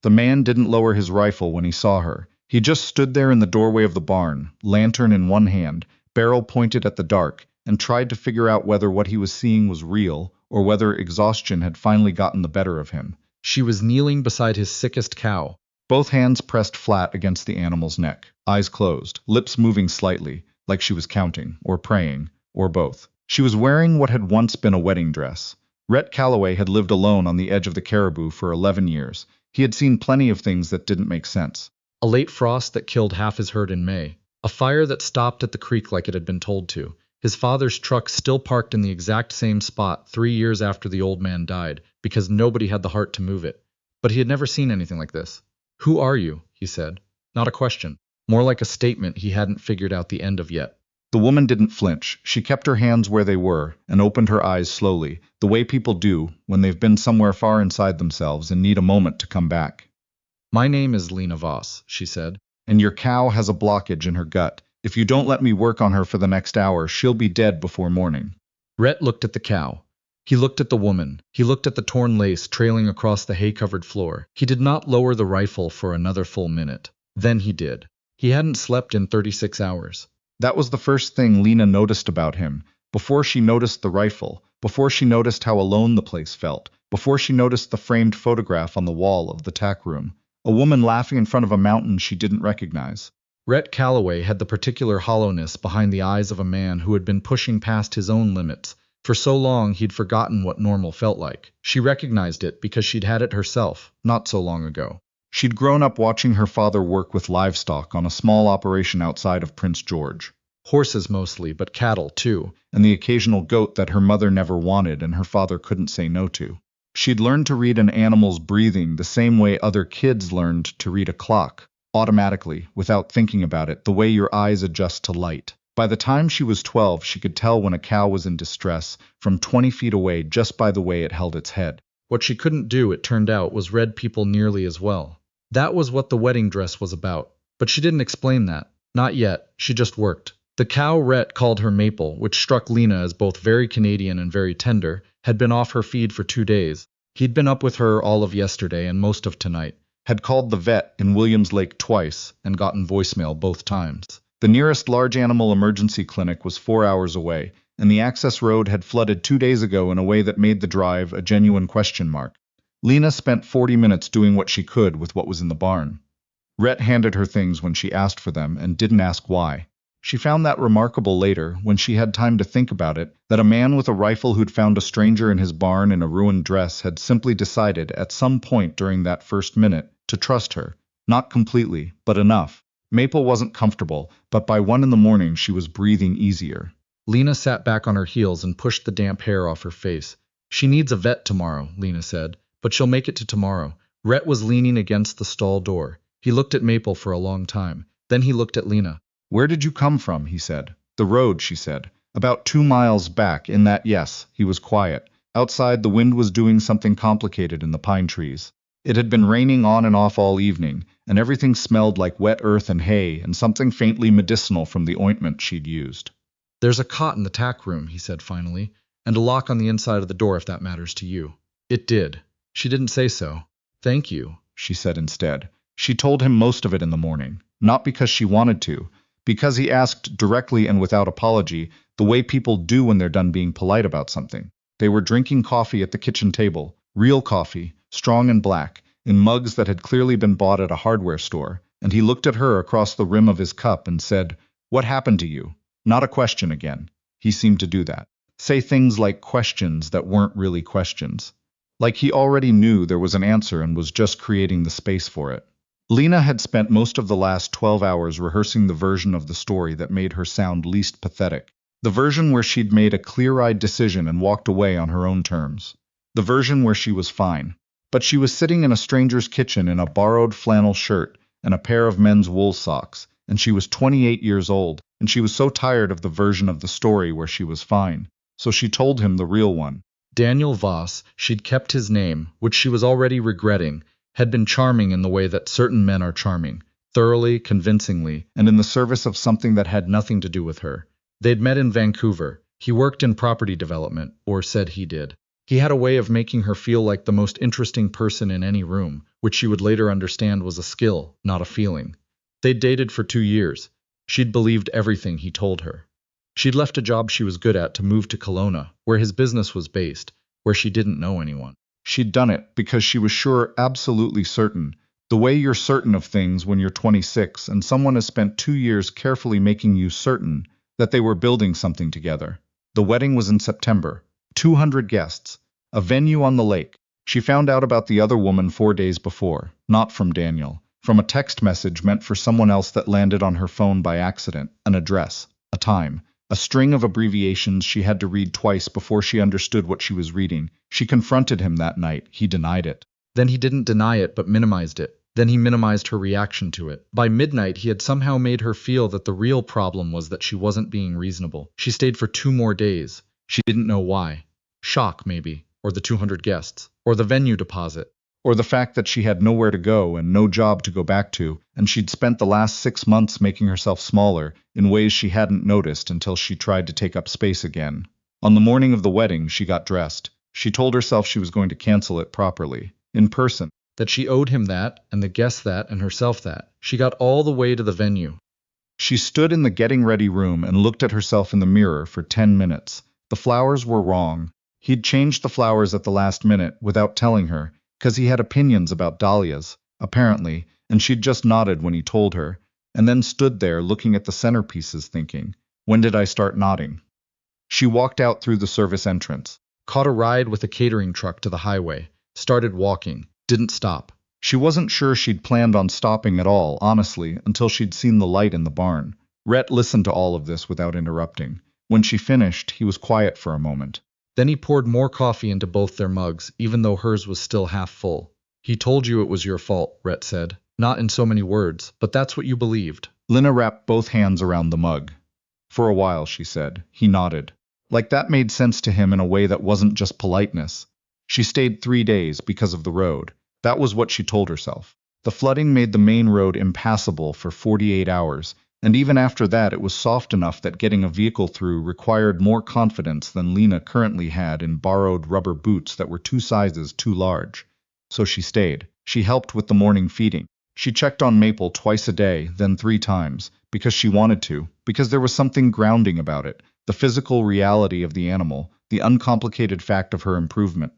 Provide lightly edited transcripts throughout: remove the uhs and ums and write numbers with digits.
The man didn't lower his rifle when he saw her. He just stood there in the doorway of the barn, lantern in one hand, barrel pointed at the dark, and tried to figure out whether what he was seeing was real or whether exhaustion had finally gotten the better of him. She was kneeling beside his sickest cow, both hands pressed flat against the animal's neck, eyes closed, lips moving slightly, like she was counting, or praying, or both. She was wearing what had once been a wedding dress. Rhett Calloway had lived alone on the edge of the Caribou for 11 years. He had seen plenty of things that didn't make sense. A late frost that killed half his herd in May. A fire that stopped at the creek like it had been told to. His father's truck still parked in the exact same spot 3 years after the old man died, because nobody had the heart to move it. But he had never seen anything like this. "Who are you?" he said. Not a question. More like a statement he hadn't figured out the end of yet. The woman didn't flinch. She kept her hands where they were and opened her eyes slowly, the way people do when they've been somewhere far inside themselves and need a moment to come back. "My name is Lena Voss," she said. "And your cow has a blockage in her gut. If you don't let me work on her for the next hour, she'll be dead before morning." Rhett looked at the cow. He looked at the woman. He looked at the torn lace trailing across the hay-covered floor. He did not lower the rifle for another full minute. Then he did. He hadn't slept in 36 hours. That was the first thing Lena noticed about him, before she noticed the rifle, before she noticed how alone the place felt, before she noticed the framed photograph on the wall of the tack room. A woman laughing in front of a mountain she didn't recognize. Rhett Calloway had the particular hollowness behind the eyes of a man who had been pushing past his own limits. For so long he'd forgotten what normal felt like. She recognized it because she'd had it herself, not so long ago. She'd grown up watching her father work with livestock on a small operation outside of Prince George. Horses mostly, but cattle too, and the occasional goat that her mother never wanted and her father couldn't say no to. She'd learned to read an animal's breathing the same way other kids learned to read a clock, automatically, without thinking about it, the way your eyes adjust to light. By the time she was 12, she could tell when a cow was in distress from 20 feet away just by the way it held its head. What she couldn't do, it turned out, was read people nearly as well. That was what the wedding dress was about. But she didn't explain that. Not yet. She just worked. The cow Rhett called her Maple, which struck Lena as both very Canadian and very tender, had been off her feed for 2 days. He'd been up with her all of yesterday and most of tonight. Had called the vet in Williams Lake twice and gotten voicemail both times. The nearest large animal emergency clinic was 4 hours away, and the access road had flooded 2 days ago in a way that made the drive a genuine question mark. Lena spent 40 minutes doing what she could with what was in the barn. Rhett handed her things when she asked for them and didn't ask why. She found that remarkable later, when she had time to think about it, that a man with a rifle who'd found a stranger in his barn in a ruined dress had simply decided at some point during that first minute to trust her. Not completely, but enough. Maple wasn't comfortable, but by 1 in the morning she was breathing easier. Lena sat back on her heels and pushed the damp hair off her face. "She needs a vet tomorrow," Lena said, "but she'll make it to tomorrow." Rhett was leaning against the stall door. He looked at Maple for a long time. Then he looked at Lena. "Where did you come from?" he said. "The road," she said. "About 2 miles back in that." Yes, he was quiet. Outside, the wind was doing something complicated in the pine trees. It had been raining on and off all evening, and everything smelled like wet earth and hay and something faintly medicinal from the ointment she'd used. "There's a cot in the tack room," he said finally, "and a lock on the inside of the door if that matters to you." It did. She didn't say so. "Thank you," she said instead. She told him most of it in the morning, not because she wanted to, because he asked directly and without apology, the way people do when they're done being polite about something. They were drinking coffee at the kitchen table, real coffee, strong and black, in mugs that had clearly been bought at a hardware store, and he looked at her across the rim of his cup and said, "What happened to you?" Not a question again. He seemed to do that. Say things like questions that weren't really questions. Like he already knew there was an answer and was just creating the space for it. Lena had spent most of the last 12 hours rehearsing the version of the story that made her sound least pathetic. The version where she'd made a clear-eyed decision and walked away on her own terms. The version where she was fine. But she was sitting in a stranger's kitchen in a borrowed flannel shirt and a pair of men's wool socks, and she was 28 years old, and she was so tired of the version of the story where she was fine. So she told him the real one. Daniel Voss, she'd kept his name, which she was already regretting, had been charming in the way that certain men are charming, thoroughly, convincingly, and in the service of something that had nothing to do with her. They'd met in Vancouver. He worked in property development, or said he did. He had a way of making her feel like the most interesting person in any room, which she would later understand was a skill, not a feeling. They'd dated for 2 years. She'd believed everything he told her. She'd left a job she was good at to move to Kelowna, where his business was based, where she didn't know anyone. She'd done it because she was sure, absolutely certain, the way you're certain of things when you're 26 and someone has spent 2 years carefully making you certain that they were building something together. The wedding was in September. 200 guests. A venue on the lake. She found out about the other woman 4 days before, not from Daniel, from a text message meant for someone else that landed on her phone by accident, an address, a time, a string of abbreviations she had to read twice before she understood what she was reading. She confronted him that night. He denied it. Then he didn't deny it but minimized it. Then he minimized her reaction to it. By midnight, he had somehow made her feel that the real problem was that she wasn't being reasonable. She stayed for 2 more days. She didn't know why. Shock, maybe. Or the 200 guests. Or the venue deposit. Or the fact that she had nowhere to go and no job to go back to, and she'd spent the last 6 months making herself smaller in ways she hadn't noticed until she tried to take up space again. On the morning of the wedding, she got dressed. She told herself she was going to cancel it properly, in person. That she owed him that, and the guests that, and herself that. She got all the way to the venue. She stood in the getting ready room and looked at herself in the mirror for 10 minutes. The flowers were wrong. He'd changed the flowers at the last minute without telling her, because he had opinions about dahlias, apparently, and she'd just nodded when he told her, and then stood there looking at the centerpieces thinking, when did I start nodding? She walked out through the service entrance, Caught a ride with a catering truck to the highway. Started walking. Didn't stop. She wasn't sure she'd planned on stopping at all, honestly, until she'd seen the light in the barn. Rhett listened to all of this without interrupting. When she finished, he was quiet for a moment. Then he poured more coffee into both their mugs, even though hers was still half full. He told you it was your fault, Rhett said. Not in so many words, but that's what you believed. Lena wrapped both hands around the mug. For a while, she said. He nodded. Like that made sense to him in a way that wasn't just politeness. She stayed 3 days because of the road. That was what she told herself. The flooding made the main road impassable for 48 hours, and even after that it was soft enough that getting a vehicle through required more confidence than Lena currently had in borrowed rubber boots that were 2 sizes too large. So she stayed. She helped with the morning feeding. She checked on Maple twice a day, then 3 times, because she wanted to, because there was something grounding about it, the physical reality of the animal, the uncomplicated fact of her improvement.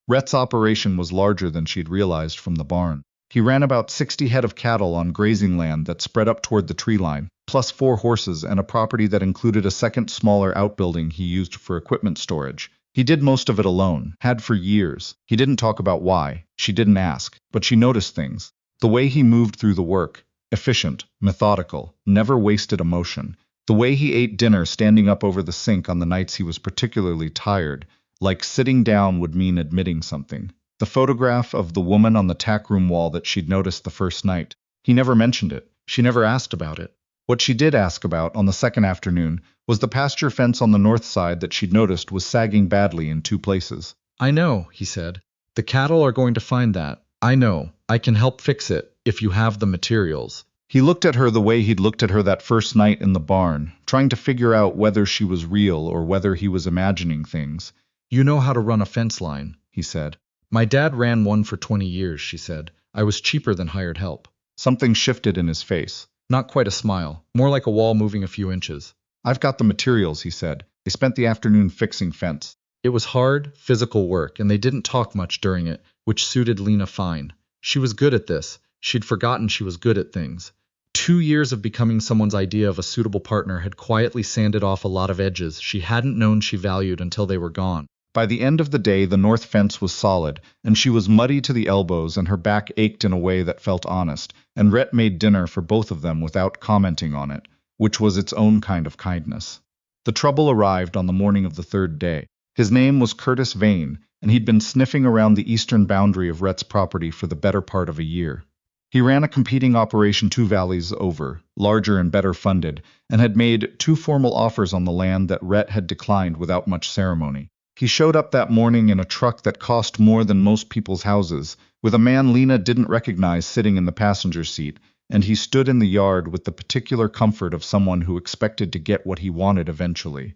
Rhett's operation was larger than she'd realized from the barn. He ran about 60 head of cattle on grazing land that spread up toward the tree line, plus 4 horses and a property that included a second smaller outbuilding he used for equipment storage. He did most of it alone, had for years. He didn't talk about why. She didn't ask, but she noticed things. The way he moved through the work, efficient, methodical, never wasted emotion. The way he ate dinner standing up over the sink on the nights he was particularly tired, like sitting down would mean admitting something. The photograph of the woman on the tackroom wall that she'd noticed the first night. He never mentioned it. She never asked about it. What she did ask about on the second afternoon was the pasture fence on the north side that she'd noticed was sagging badly in 2 places. I know, he said. The cattle are going to find that. I know. I can help fix it, if you have the materials. He looked at her the way he'd looked at her that first night in the barn, trying to figure out whether she was real or whether he was imagining things. You know how to run a fence line, he said. My dad ran one for 20 years, she said. I was cheaper than hired help. Something shifted in his face. Not quite a smile, more like a wall moving a few inches. I've got the materials, he said. They spent the afternoon fixing fence. It was hard, physical work, and they didn't talk much during it, which suited Lena fine. She was good at this. She'd forgotten she was good at things. 2 years of becoming someone's idea of a suitable partner had quietly sanded off a lot of edges she hadn't known she valued until they were gone. By the end of the day, the north fence was solid, and she was muddy to the elbows and her back ached in a way that felt honest, and Rhett made dinner for both of them without commenting on it, which was its own kind of kindness. The trouble arrived on the morning of the 3rd day. His name was Curtis Vane, and he'd been sniffing around the eastern boundary of Rhett's property for the better part of a year. He ran a competing operation 2 valleys over, larger and better funded, and had made 2 formal offers on the land that Rhett had declined without much ceremony. He showed up that morning in a truck that cost more than most people's houses, with a man Lena didn't recognize sitting in the passenger seat, and he stood in the yard with the particular comfort of someone who expected to get what he wanted eventually.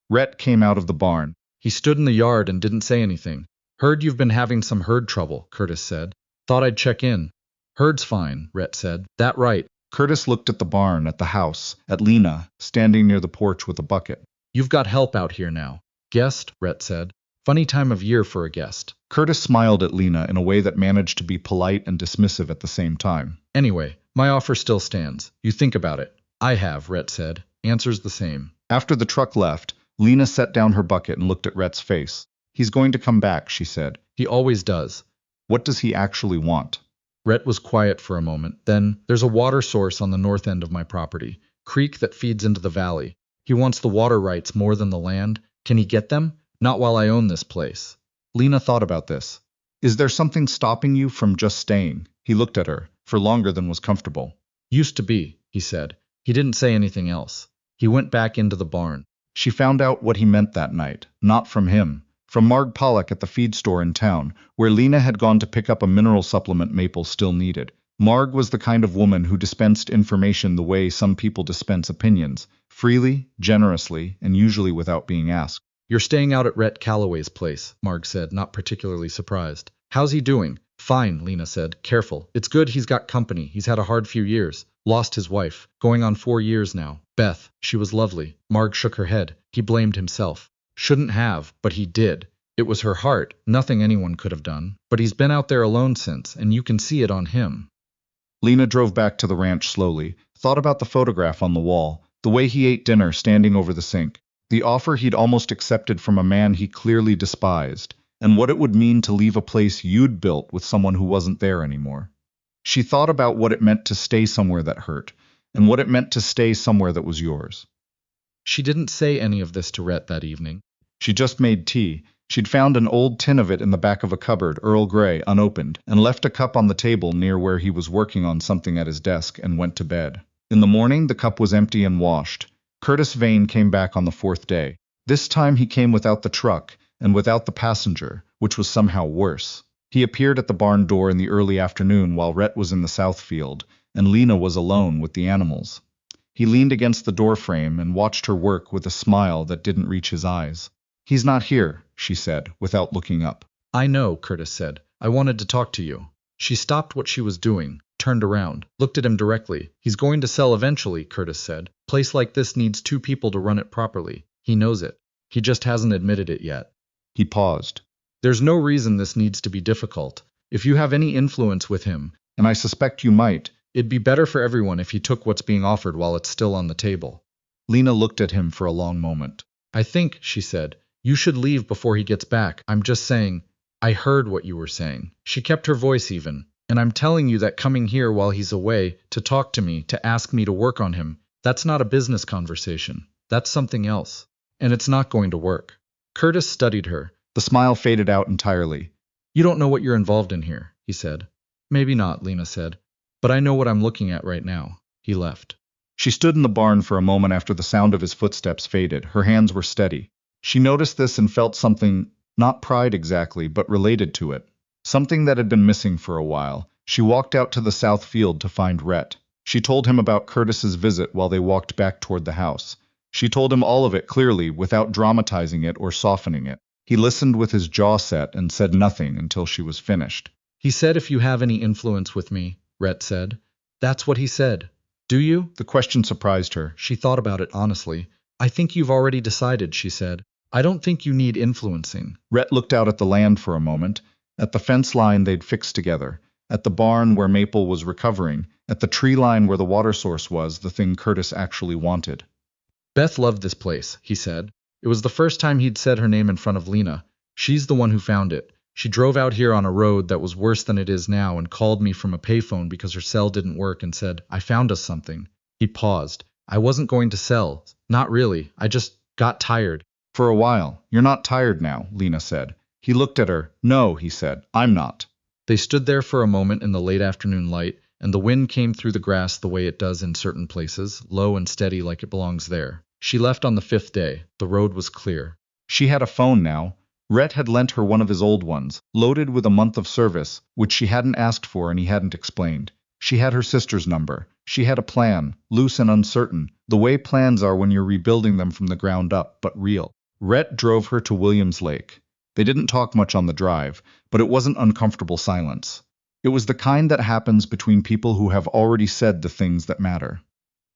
Rhett came out of the barn. He stood in the yard and didn't say anything. Heard you've been having some herd trouble, Curtis said. Thought I'd check in. Herd's fine, Rhett said. That right. Curtis looked at the barn, at the house, at Lena, standing near the porch with a bucket. You've got help out here now. Guest, Rhett said. Funny time of year for a guest. Curtis smiled at Lena in a way that managed to be polite and dismissive at the same time. Anyway, my offer still stands. You think about it. I have, Rhett said. Answer's the same. After the truck left, Lena set down her bucket and looked at Rhett's face. He's going to come back, she said. He always does. What does he actually want? Rhett was quiet for a moment. Then, there's a water source on the north end of my property. Creek that feeds into the valley. He wants the water rights more than the land. Can he get them? Not while I own this place. Lena thought about this. Is there something stopping you from just staying? He looked at her, for longer than was comfortable. Used to be, he said. He didn't say anything else. He went back into the barn. She found out what he meant that night, not from him. From Marg Pollock at the feed store in town, where Lena had gone to pick up a mineral supplement Maple still needed. Marg was the kind of woman who dispensed information the way some people dispense opinions, freely, generously, and usually without being asked. You're staying out at Rhett Calloway's place, Marg said, not particularly surprised. How's he doing? Fine, Lena said. Careful. It's good he's got company. He's had a hard few years. Lost his wife. Going on 4 years now. Beth. She was lovely. Marg shook her head. He blamed himself. Shouldn't have, but he did. It was her heart. Nothing anyone could have done. But he's been out there alone since, and you can see it on him. Lena drove back to the ranch slowly, thought about the photograph on the wall, the way he ate dinner standing over the sink, the offer he'd almost accepted from a man he clearly despised, and what it would mean to leave a place you'd built with someone who wasn't there anymore. She thought about what it meant to stay somewhere that hurt, and what it meant to stay somewhere that was yours. She didn't say any of this to Rhett that evening. She just made tea. She'd found an old tin of it in the back of a cupboard, Earl Grey, unopened, and left a cup on the table near where he was working on something at his desk and went to bed. In the morning, the cup was empty and washed. Curtis Vane came back on the 4th day. This time he came without the truck and without the passenger, which was somehow worse. He appeared at the barn door in the early afternoon while Rhett was in the south field, and Lena was alone with the animals. He leaned against the doorframe and watched her work with a smile that didn't reach his eyes. He's not here, she said, without looking up. I know, Curtis said. I wanted to talk to you. She stopped what she was doing, turned around, looked at him directly. He's going to sell eventually, Curtis said. Place like this needs 2 people to run it properly. He knows it. He just hasn't admitted it yet. He paused. There's no reason this needs to be difficult. If you have any influence with him, and I suspect you might, it'd be better for everyone if he took what's being offered while it's still on the table. Lena looked at him for a long moment. I think, she said, you should leave before he gets back. I'm just saying, I heard what you were saying. She kept her voice even. And I'm telling you that coming here while he's away, to talk to me, to ask me to work on him, that's not a business conversation. That's something else. And it's not going to work. Curtis studied her. The smile faded out entirely. You don't know what you're involved in here, he said. Maybe not, Lena said. But I know what I'm looking at right now. He left. She stood in the barn for a moment after the sound of his footsteps faded. Her hands were steady. She noticed this and felt something, not pride exactly, but related to it. Something that had been missing for a while. She walked out to the south field to find Rhett. She told him about Curtis's visit while they walked back toward the house. She told him all of it clearly, without dramatizing it or softening it. He listened with his jaw set and said nothing until she was finished. He said if you have any influence with me, Rhett said. That's what he said. Do you? The question surprised her. She thought about it honestly. I think you've already decided, she said. I don't think you need influencing. Rhett looked out at the land for a moment, at the fence line they'd fixed together, at the barn where Maple was recovering, at the tree line where the water source was, the thing Curtis actually wanted. Beth loved this place, he said. It was the first time he'd said her name in front of Lena. She's the one who found it. She drove out here on a road that was worse than it is now and called me from a payphone because her cell didn't work and said, I found us something. He paused. I wasn't going to sell. Not really. I just got tired. For a while. You're not tired now, Lena said. He looked at her. No, he said. I'm not. They stood there for a moment in the late afternoon light, and the wind came through the grass the way it does in certain places, low and steady like it belongs there. She left on the 5th day. The road was clear. She had a phone now. Rhett had lent her one of his old ones, loaded with a month of service, which she hadn't asked for and he hadn't explained. She had her sister's number. She had a plan, loose and uncertain, the way plans are when you're rebuilding them from the ground up, but real. Rhett drove her to Williams Lake. They didn't talk much on the drive, but it wasn't uncomfortable silence. It was the kind that happens between people who have already said the things that matter.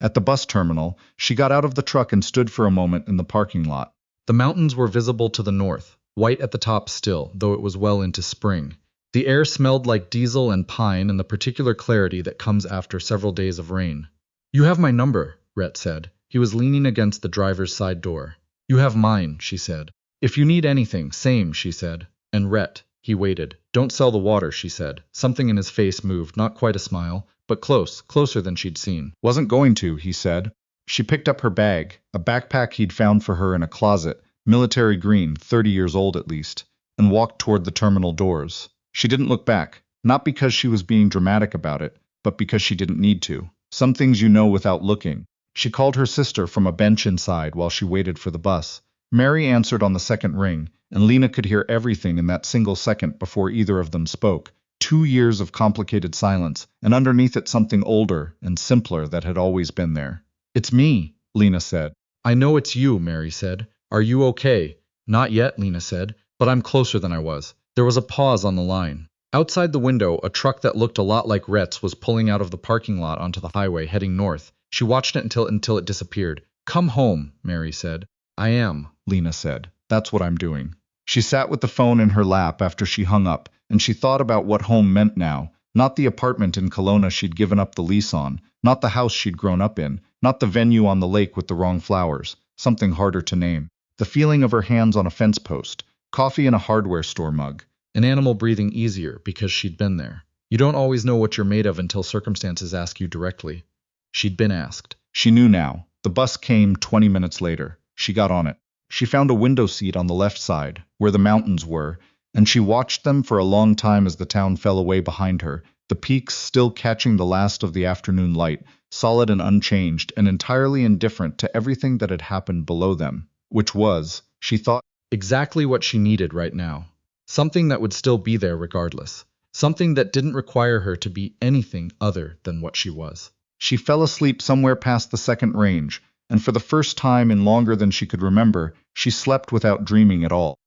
At the bus terminal, she got out of the truck and stood for a moment in the parking lot. The mountains were visible to the north, white at the top still, though it was well into spring. The air smelled like diesel and pine and the particular clarity that comes after several days of rain. "You have my number," Rhett said. He was leaning against the driver's side door. "You have mine," she said. "If you need anything, same," she said. And Rhett, he waited. "Don't sell the water," she said. Something in his face moved, not quite a smile, but closer than she'd seen. "Wasn't going to," he said. She picked up her bag, a backpack he'd found for her in a closet, military green, 30 years old at least, and walked toward the terminal doors. She didn't look back, not because she was being dramatic about it, but because she didn't need to. Some things you know without looking. She called her sister from a bench inside while she waited for the bus. Mary answered on the second ring, and Lena could hear everything in that single second before either of them spoke. 2 years of complicated silence, and underneath it something older and simpler that had always been there. "It's me," Lena said. "I know it's you," Mary said. "Are you okay?" "Not yet," Lena said, "but I'm closer than I was." There was a pause on the line. Outside the window, a truck that looked a lot like Rhett's was pulling out of the parking lot onto the highway, heading north. She watched it until it disappeared. "Come home," Mary said. "I am," Lena said. "That's what I'm doing." She sat with the phone in her lap after she hung up, and she thought about what home meant now. Not the apartment in Kelowna she'd given up the lease on, not the house she'd grown up in, not the venue on the lake with the wrong flowers, something harder to name. The feeling of her hands on a fence post, coffee in a hardware store mug. An animal breathing easier because she'd been there. You don't always know what you're made of until circumstances ask you directly. She'd been asked. She knew now. The bus came 20 minutes later. She got on it. She found a window seat on the left side, where the mountains were, and she watched them for a long time as the town fell away behind her, the peaks still catching the last of the afternoon light, solid and unchanged, and entirely indifferent to everything that had happened below them, which was, she thought, exactly what she needed right now. Something that would still be there regardless. Something that didn't require her to be anything other than what she was. She fell asleep somewhere past the second range, and for the first time in longer than she could remember, she slept without dreaming at all.